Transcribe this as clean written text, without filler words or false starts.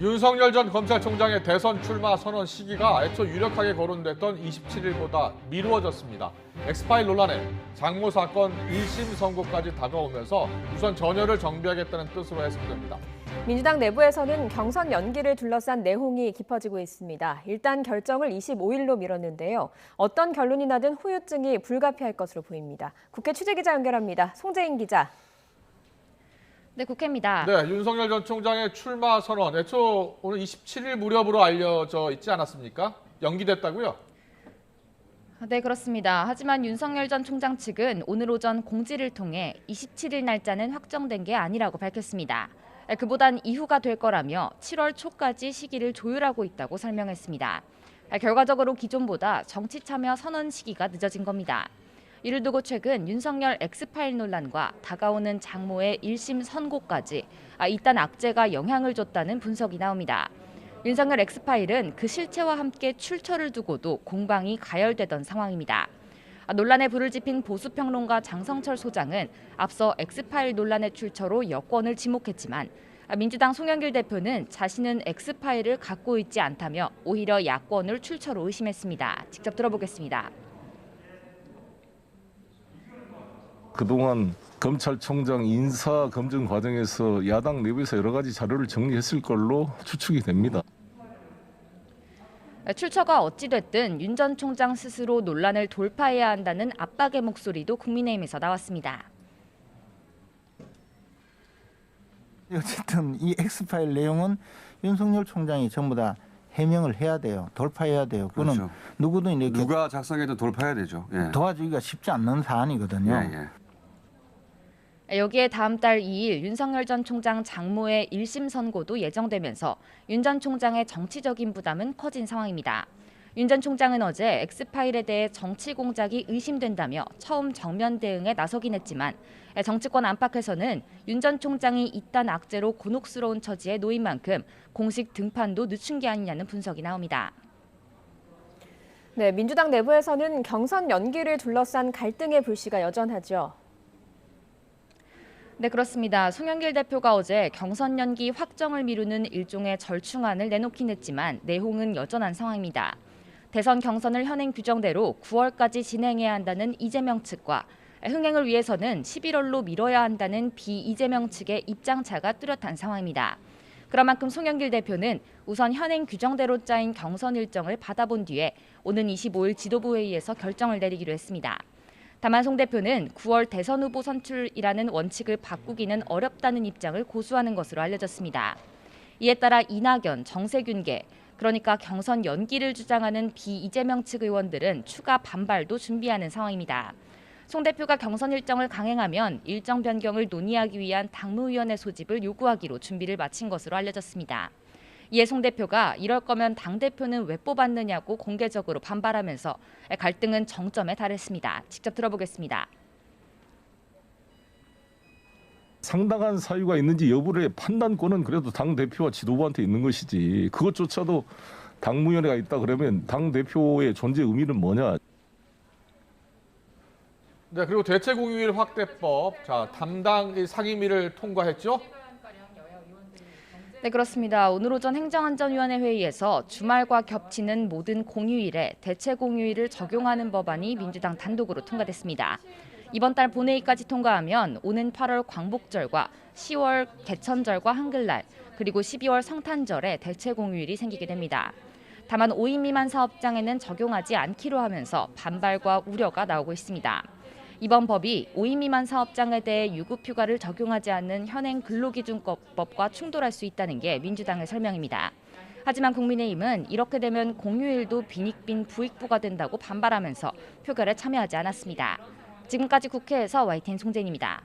윤석열 전 검찰총장의 대선 출마 선언 시기가 애초 유력하게 거론됐던 27일보다 미루어졌습니다. 엑스파일 논란에 장모 사건 1심 선고까지 다가오면서 우선 전열을 정비하겠다는 뜻으로 해석됩니다. 민주당 내부에서는 경선 연기를 둘러싼 내홍이 깊어지고 있습니다. 일단 결정을 25일로 미뤘는데요. 어떤 결론이 나든 후유증이 불가피할 것으로 보입니다. 국회 취재기자 연결합니다. 송재인 기자. 네, 국회입니다. 네, 윤석열 전 총장의 출마 선언 애초 오늘 27일 무렵으로 알려져 있지 않았습니까? 연기됐다고요? 네, 그렇습니다. 하지만 윤석열 전 총장 측은 오늘 오전 공지를 통해 27일 날짜는 확정된 게 아니라고 밝혔습니다. 그보단 이후가 될 거라며 7월 초까지 시기를 조율하고 있다고 설명했습니다. 결과적으로 기존보다 정치 참여 선언 시기가 늦어진 겁니다. 이를 두고 최근 윤석열 엑스파일 논란과 다가오는 장모의 1심 선고까지 이딴 악재가 영향을 줬다는 분석이 나옵니다. 윤석열 엑스파일은 그 실체와 함께 출처를 두고도 공방이 가열되던 상황입니다. 논란에 불을 지핀 보수평론가 장성철 소장은 앞서 엑스파일 논란의 출처로 여권을 지목했지만 민주당 송영길 대표는 자신은 엑스파일을 갖고 있지 않다며 오히려 야권을 출처로 의심했습니다. 직접 들어보겠습니다. 그동안 검찰총장 인사 검증 과정에서 야당 내부에서 여러 가지 자료를 정리했을 걸로 추측이 됩니다. 출처가 어찌됐든 윤 전 총장 스스로 논란을 돌파해야 한다는 압박의 목소리도 국민의힘에서 나왔습니다. 어쨌든 이 엑스파일 내용은 윤석열 총장이 전부 다 해명을 해야 돼요. 돌파해야 돼요. 그거는 그렇죠. 누구든 이렇게 누가 작성해도 돌파해야 되죠. 예. 도와주기가 쉽지 않는 사안이거든요. 예. 여기에 다음 달 2일 윤석열 전 총장 장모의 1심 선고도 예정되면서 윤 전 총장의 정치적인 부담은 커진 상황입니다. 윤 전 총장은 어제 엑스파일에 대해 정치 공작이 의심된다며 처음 정면 대응에 나서긴 했지만 정치권 안팎에서는 윤 전 총장이 이딴 악재로 곤혹스러운 처지에 놓인 만큼 공식 등판도 늦춘 게 아니냐는 분석이 나옵니다. 네, 민주당 내부에서는 경선 연기를 둘러싼 갈등의 불씨가 여전하죠. 네, 그렇습니다. 송영길 대표가 어제 경선 연기 확정을 미루는 일종의 절충안을 내놓긴 했지만 내홍은 여전한 상황입니다. 대선 경선을 현행 규정대로 9월까지 진행해야 한다는 이재명 측과 흥행을 위해서는 11월로 미뤄야 한다는 비이재명 측의 입장차가 뚜렷한 상황입니다. 그런 만큼 송영길 대표는 우선 현행 규정대로 짜인 경선 일정을 받아본 뒤에 오는 25일 지도부 회의에서 결정을 내리기로 했습니다. 다만 송 대표는 9월 대선 후보 선출이라는 원칙을 바꾸기는 어렵다는 입장을 고수하는 것으로 알려졌습니다. 이에 따라 이낙연, 정세균계, 그러니까 경선 연기를 주장하는 비이재명 측 의원들은 추가 반발도 준비하는 상황입니다. 송 대표가 경선 일정을 강행하면 일정 변경을 논의하기 위한 당무위원회 소집을 요구하기로 준비를 마친 것으로 알려졌습니다. 이에 송 대표가 이럴 거면 당대표는 왜 뽑았느냐고 공개적으로 반발하면서 갈등은 정점에 달했습니다. 직접 들어보겠습니다. 상당한 사유가 있는지 여부의 판단권은 그래도 당대표와 지도부한테 있는 것이지 그것조차도 당무위원회가 있다 그러면 당대표의 존재 의미는 뭐냐. 네, 그리고 대체공휴일 확대법, 담당 상임위를 통과했죠? 네, 그렇습니다. 오늘 오전 행정안전위원회 회의에서 주말과 겹치는 모든 공휴일에 대체 공휴일을 적용하는 법안이 민주당 단독으로 통과됐습니다. 이번 달 본회의까지 통과하면 오는 8월 광복절과 10월 개천절과 한글날, 그리고 12월 성탄절에 대체 공휴일이 생기게 됩니다. 다만 5인 미만 사업장에는 적용하지 않기로 하면서 반발과 우려가 나오고 있습니다. 이번 법이 5인 미만 사업장에 대해 유급휴가를 적용하지 않는 현행 근로기준법과 충돌할 수 있다는 게 민주당의 설명입니다. 하지만 국민의힘은 이렇게 되면 공휴일도 빈익빈 부익부가 된다고 반발하면서 표결에 참여하지 않았습니다. 지금까지 국회에서 YTN 송재인입니다.